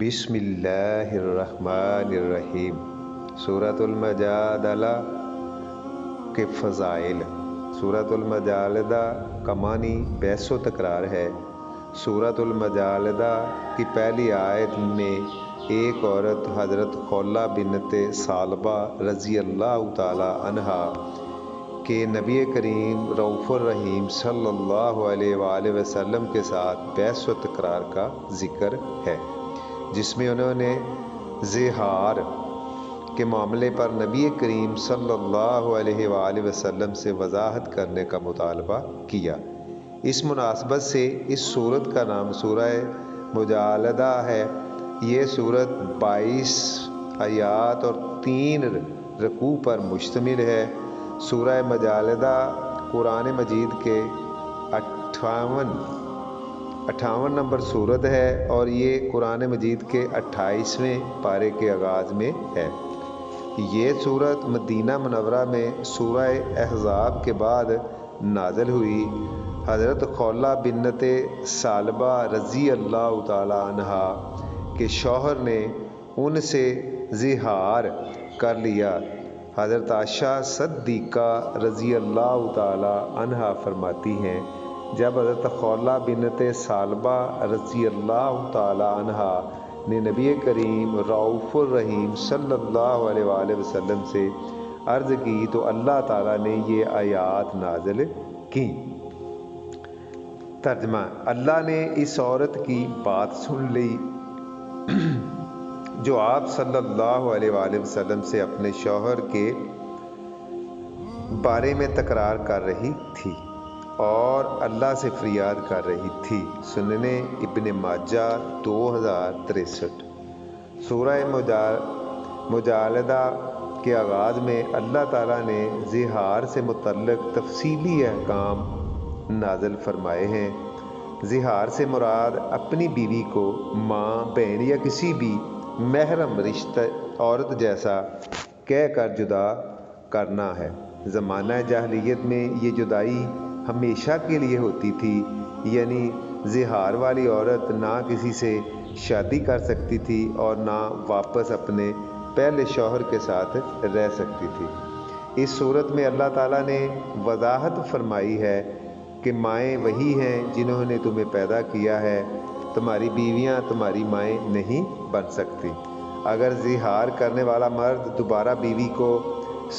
بسم اللہ الرحمن الرحیم۔ سورۃ المجادلہ کے فضائل۔ سورۃ المجادلہ کا معنی بحث و تکرار ہے۔ سورۃ المجادلہ کی پہلی آیت میں ایک عورت حضرت خولہ بنت ثعلبہ رضی اللہ تعالی عنہا کہ نبی کریم رؤوف الرحیم صلی اللہ علیہ وآلہ وسلم کے ساتھ بحث و تکرار کا ذکر ہے، جس میں انہوں نے زہار کے معاملے پر نبی کریم صلی اللہ علیہ وآلہ وسلم سے وضاحت کرنے کا مطالبہ کیا۔ اس مناسبت سے اس سورت کا نام سورہ مجادلہ ہے۔ یہ سورت 22 آیات اور 3 رکوع پر مشتمل ہے۔ سورہ مجادلہ قرآن مجید کے 58 نمبر سورت ہے اور یہ قرآن مجید کے 28ویں پارے کے آغاز میں ہے۔ یہ سورت مدینہ منورہ میں سورہ احزاب کے بعد نازل ہوئی۔ حضرت خولہ بنت ثعلبہ رضی اللہ تعالی عنہا کے شوہر نے ان سے زہار کر لیا۔ حضرت عائشہ صدیقہ رضی اللہ تعالی عنہا فرماتی ہیں، جب حضرت خولہ بنت ثعلبہ رضی اللہ تعالی عنہا نے نبی کریم رؤوف الرحیم صلی اللہ علیہ وآلہ وسلم سے عرض کی تو اللہ تعالیٰ نے یہ آیات نازل کی۔ ترجمہ: اللہ نے اس عورت کی بات سن لی جو آپ صلی اللہ علیہ وآلہ وسلم سے اپنے شوہر کے بارے میں تکرار کر رہی تھی اور اللہ سے فریاد کر رہی تھی۔ سنن ابن ماجہ 2063۔ سورہ مجادلہ کے آغاز میں اللہ تعالیٰ نے زہار سے متعلق تفصیلی احکام نازل فرمائے ہیں۔ زہار سے مراد اپنی بیوی کو ماں، بہن یا کسی بھی محرم رشتہ عورت جیسا کہہ کر جدا کرنا ہے۔ زمانہ جاہلیت میں یہ جدائی ہمیشہ کے لیے ہوتی تھی، یعنی زہار والی عورت نہ کسی سے شادی کر سکتی تھی اور نہ واپس اپنے پہلے شوہر کے ساتھ رہ سکتی تھی۔ اس صورت میں اللہ تعالیٰ نے وضاحت فرمائی ہے کہ مائیں وہی ہیں جنہوں نے تمہیں پیدا کیا ہے، تمہاری بیویاں تمہاری مائیں نہیں بن سکتی۔ اگر زہار کرنے والا مرد دوبارہ بیوی کو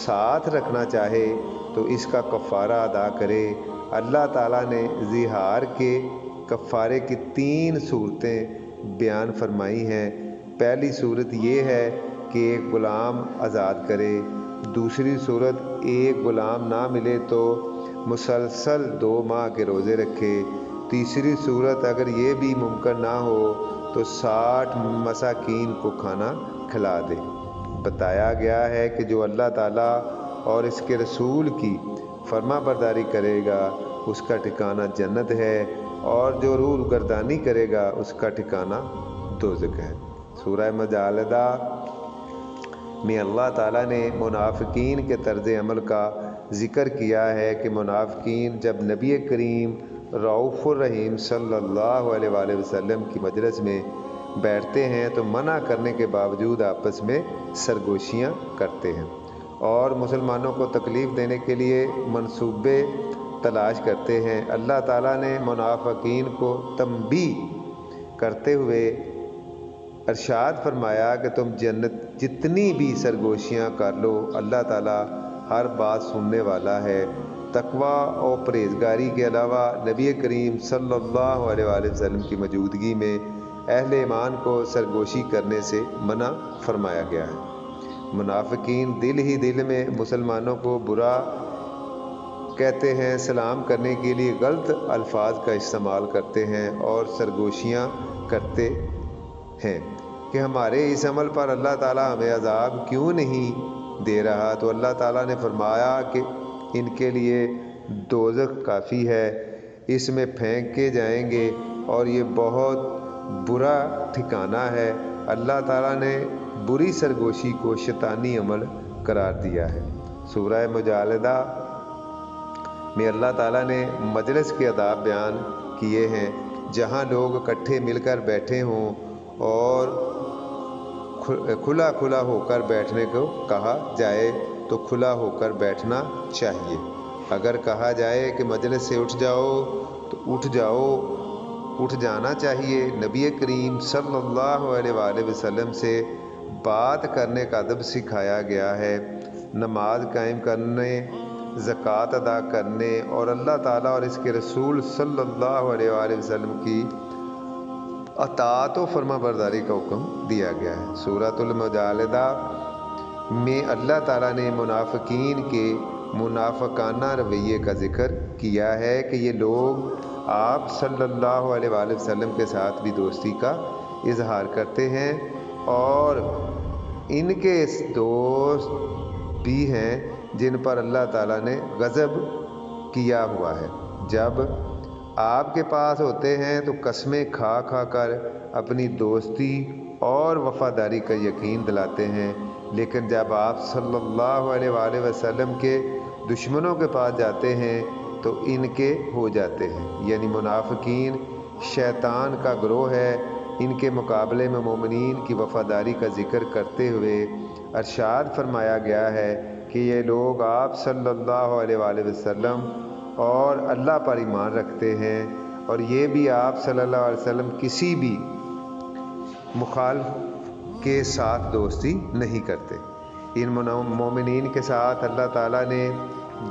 ساتھ رکھنا چاہے تو اس کا کفارہ ادا کرے۔ اللہ تعالیٰ نے زہار کے کفارے کی 3 صورتیں بیان فرمائی ہیں۔ پہلی صورت یہ ہے کہ ایک غلام آزاد کرے۔ دوسری صورت ایک غلام نہ ملے تو مسلسل 2 ماہ کے روزے رکھے۔ تیسری صورت اگر یہ بھی ممکن نہ ہو تو 60 مساکین کو کھانا کھلا دے۔ بتایا گیا ہے کہ جو اللہ تعالیٰ اور اس کے رسول کی فرما برداری کرے گا اس کا ٹھکانہ جنت ہے، اور جو روح گردانی کرے گا اس کا ٹھکانہ دوزخ ہے۔ سورہ مجادلہ میں اللہ تعالیٰ نے منافقین کے طرز عمل کا ذکر کیا ہے کہ منافقین جب نبی کریم رؤوف الرحیم صلی اللہ علیہ وآلہ وسلم کی مجلس میں بیٹھتے ہیں تو منع کرنے کے باوجود آپس میں سرگوشیاں کرتے ہیں اور مسلمانوں کو تکلیف دینے کے لیے منصوبے تلاش کرتے ہیں۔ اللہ تعالیٰ نے منافقین کو تنبیہ کرتے ہوئے ارشاد فرمایا کہ تم جتنی بھی سرگوشیاں کر لو، اللہ تعالیٰ ہر بات سننے والا ہے۔ تقویٰ اور پرہیزگاری کے علاوہ نبی کریم صلی اللہ علیہ وآلہ وسلم کی موجودگی میں اہل ایمان کو سرگوشی کرنے سے منع فرمایا گیا ہے۔ منافقین دل ہی دل میں مسلمانوں کو برا کہتے ہیں، سلام کرنے کے لیے غلط الفاظ کا استعمال کرتے ہیں اور سرگوشیاں کرتے ہیں کہ ہمارے اس عمل پر اللہ تعالیٰ ہمیں عذاب کیوں نہیں دے رہا، تو اللہ تعالیٰ نے فرمایا کہ ان کے لیے دوزخ کافی ہے، اس میں پھینکے جائیں گے اور یہ بہت برا ٹھکانہ ہے۔ اللہ تعالیٰ نے بری سرگوشی کو شیطانی عمل قرار دیا ہے۔ سورہ مجادلہ میں اللہ تعالیٰ نے مجلس کے آداب بیان کیے ہیں، جہاں لوگ اکٹھے مل کر بیٹھے ہوں اور کھلا کھلا ہو کر بیٹھنے کو کہا جائے تو کھلا ہو کر بیٹھنا چاہیے۔ اگر کہا جائے کہ مجلس سے اٹھ جاؤ تو اٹھ جانا چاہیے۔ نبی کریم صلی اللہ علیہ وآلہ وسلم سے بات کرنے کا ادب سکھایا گیا ہے۔ نماز قائم کرنے، زکوٰۃ ادا کرنے اور اللہ تعالیٰ اور اس کے رسول صلی اللہ علیہ وآلہ وسلم کی اطاعت و فرما برداری کا حکم دیا گیا ہے۔ سورۃ المجادلہ میں اللہ تعالیٰ نے منافقین کے منافقانہ رویے کا ذکر کیا ہے کہ یہ لوگ آپ صلی اللہ علیہ وآلہ وسلم کے ساتھ بھی دوستی کا اظہار کرتے ہیں اور ان کے دوست بھی ہیں جن پر اللہ تعالیٰ نے غضب کیا ہوا ہے۔ جب آپ کے پاس ہوتے ہیں تو قسمیں کھا کھا کر اپنی دوستی اور وفاداری کا یقین دلاتے ہیں، لیکن جب آپ صلی اللہ علیہ وآلہ وسلم کے دشمنوں کے پاس جاتے ہیں تو ان کے ہو جاتے ہیں۔ یعنی منافقین شیطان کا گروہ ہے۔ ان کے مقابلے میں مومنین کی وفاداری کا ذکر کرتے ہوئے ارشاد فرمایا گیا ہے کہ یہ لوگ آپ صلی اللہ علیہ وآلہ وسلم اور اللہ پر ایمان رکھتے ہیں اور یہ بھی آپ صلی اللہ علیہ وسلم کسی بھی مخالف کے ساتھ دوستی نہیں کرتے۔ ان مومنین کے ساتھ اللہ تعالیٰ نے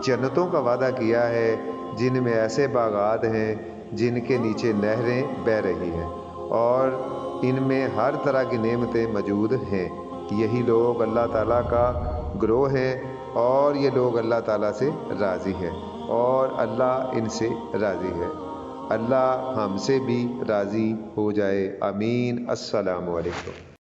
جنتوں کا وعدہ کیا ہے جن میں ایسے باغات ہیں جن کے نیچے نہریں بہہ رہی ہیں اور ان میں ہر طرح کی نعمتیں موجود ہیں۔ یہی لوگ اللہ تعالیٰ کا گروہ ہیں اور یہ لوگ اللہ تعالیٰ سے راضی ہیں اور اللہ ان سے راضی ہے۔ اللہ ہم سے بھی راضی ہو جائے، آمین۔ السلام علیکم۔